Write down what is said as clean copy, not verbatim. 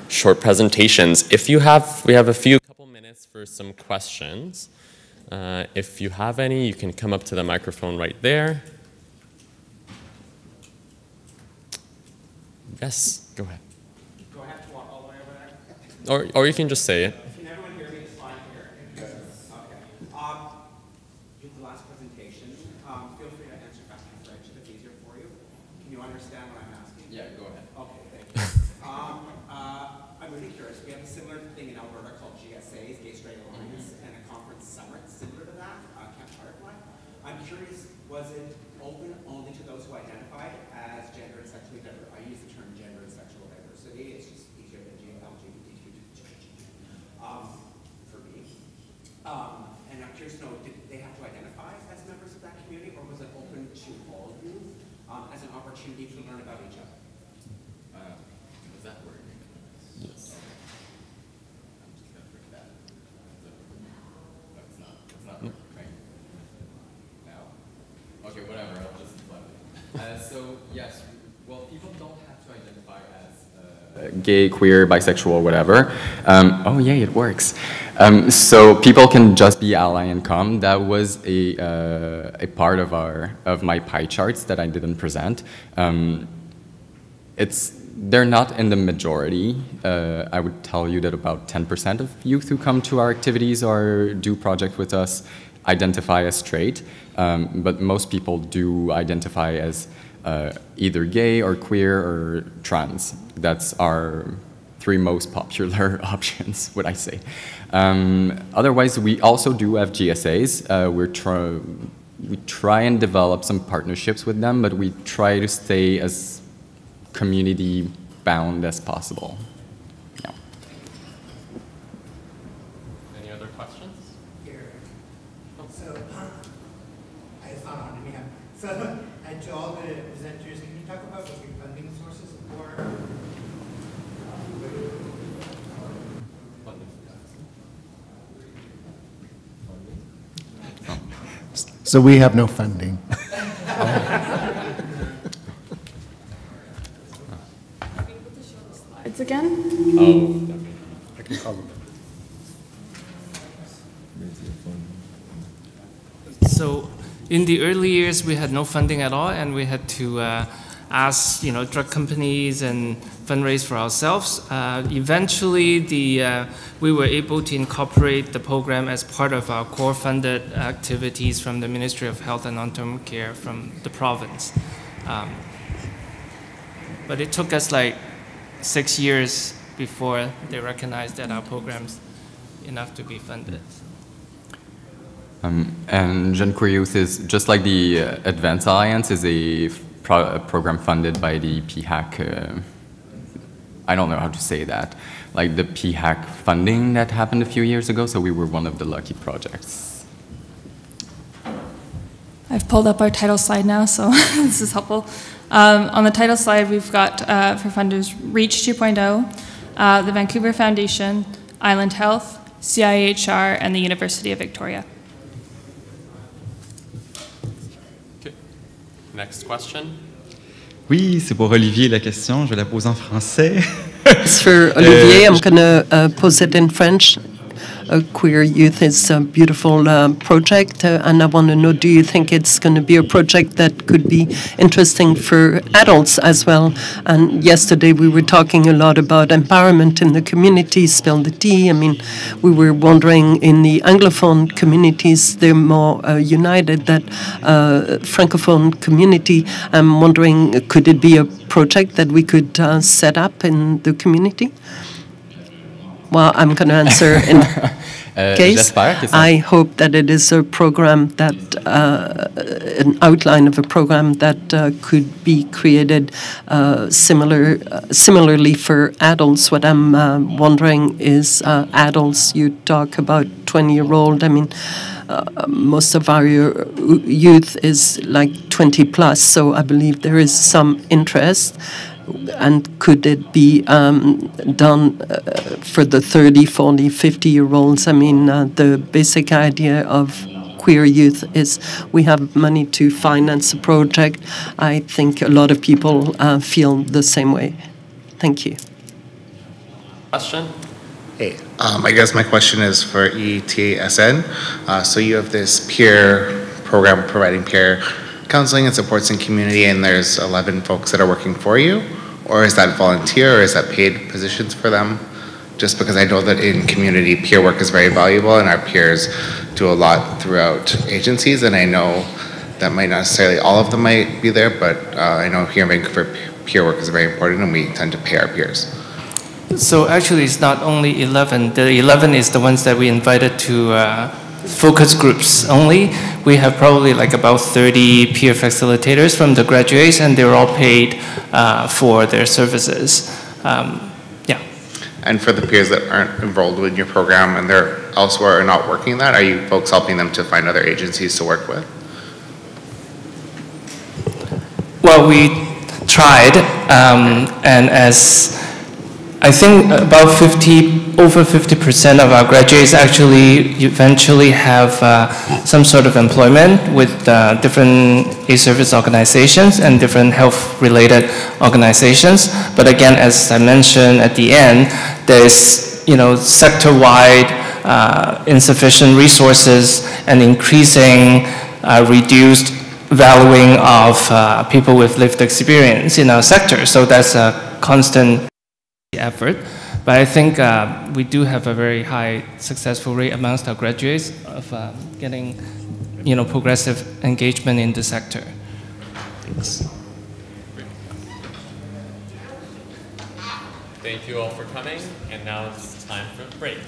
short presentations. We have a couple minutes for some questions. If you have any, you can come up to the microphone right there. Yes, go ahead. Do I have to walk all the way over there? Or you can just say it. Can everyone hear me? It's fine here. Yes. Okay. The last presentation, feel free to answer fast in French if it's easier for you. Can you understand what I'm asking? Yeah, go ahead. Okay, thank you. I'm really curious. We have a similar thing in Alberta called GSAs, Gay Straight Alliance, and a conference summit similar to that, Camp Firefly. I'm curious, was it open only to those who identified as gender and sexually diverse? I use the term gender and sexual diversity. It's just easier than LGBTQ for me. And I'm curious to know, did they have to identify as members of that community, or was it open to all of you as an opportunity to learn about each other? Does that work? Yes. I'm just going to bring that. That's not working, right? Now? Okay, whatever, I'll just plug it. So, yes, well, people don't have to identify as gay, queer, bisexual, whatever. Oh, yeah, it works. So people can just be ally and come. That was a part of my pie charts that I didn't present. They're not in the majority. I would tell you that about 10% of youth who come to our activities or do projects with us identify as straight, but most people do identify as either gay or queer or trans. That's our 3 most popular options, would I say. Otherwise, we also do have GSAs. We try and develop some partnerships with them, but we try to stay as community bound as possible. Yeah. Any other questions? Here. So, it's not on me. So, to all the presenters, can you talk about what your funding sources for? So we have no funding. It's again? Oh, I can call them. So in the early years, we had no funding at all, and we had to ask, drug companies and fundraise for ourselves. Eventually, we were able to incorporate the program as part of our core funded activities from the Ministry of Health and Long-Term Care from the province. But it took us like 6 years before they recognized that our program's enough to be funded. And Jeune Queer Youth is, just like the Advance Alliance, is a program funded by the PHAC, I don't know how to say that, like the PHAC funding that happened a few years ago, so we were one of the lucky projects. I've pulled up our title slide now, so this is helpful. On the title slide, we've got, for funders, REACH 2.0, the Vancouver Foundation, Island Health, CIHR, and the University of Victoria. Okay. Next question. Oui, c'est pour Olivier la question. Je la pose en français. It's for Olivier. I'm going to pose it in French. Queer Youth is a beautiful project, and I want to know, do you think it's going to be a project that could be interesting for adults as well? And yesterday we were talking a lot about empowerment in the community, spill the tea. I mean, we were wondering in the Anglophone communities, they're more united than Francophone community. I'm wondering, could it be a project that we could set up in the community? Well, I'm going to answer in case. I hope that it is a program that, an outline of a program that could be created similarly for adults. What I'm wondering is adults, you talk about 20-year-old, I mean, most of our youth is like 20 plus, so I believe there is some interest. And could it be done for the 30, 40, 50-year-olds? I mean, the basic idea of Queer Youth is we have money to finance a project. I think a lot of people feel the same way. Thank you. Question? Hey, I guess my question is for ETSN. So you have this peer program providing peer counseling and supports in community, and there's 11 folks that are working for you? Or is that volunteer, or is that paid positions for them? Just because I know that in community, peer work is very valuable, and our peers do a lot throughout agencies, and I know that might not necessarily all of them might be there, but I know here in Vancouver, peer work is very important, and we tend to pay our peers. So actually, it's not only 11. The 11 is the ones that we invited to focus groups only. We have probably like about 30 peer facilitators from the graduates, and they're all paid for their services. Yeah. And for the peers that aren't enrolled in your program and they're elsewhere or not working that, are you folks helping them to find other agencies to work with? Well, we tried, and as I think about over 50% of our graduates actually eventually have some sort of employment with different e-service organizations and different health-related organizations. But again, as I mentioned at the end, there's sector-wide insufficient resources and increasing reduced valuing of people with lived experience in our sector. So that's a constant effort. But I think we do have a very high successful rate amongst our graduates of getting, progressive engagement in the sector. Thanks. Thank you all for coming, and now it's time for a break.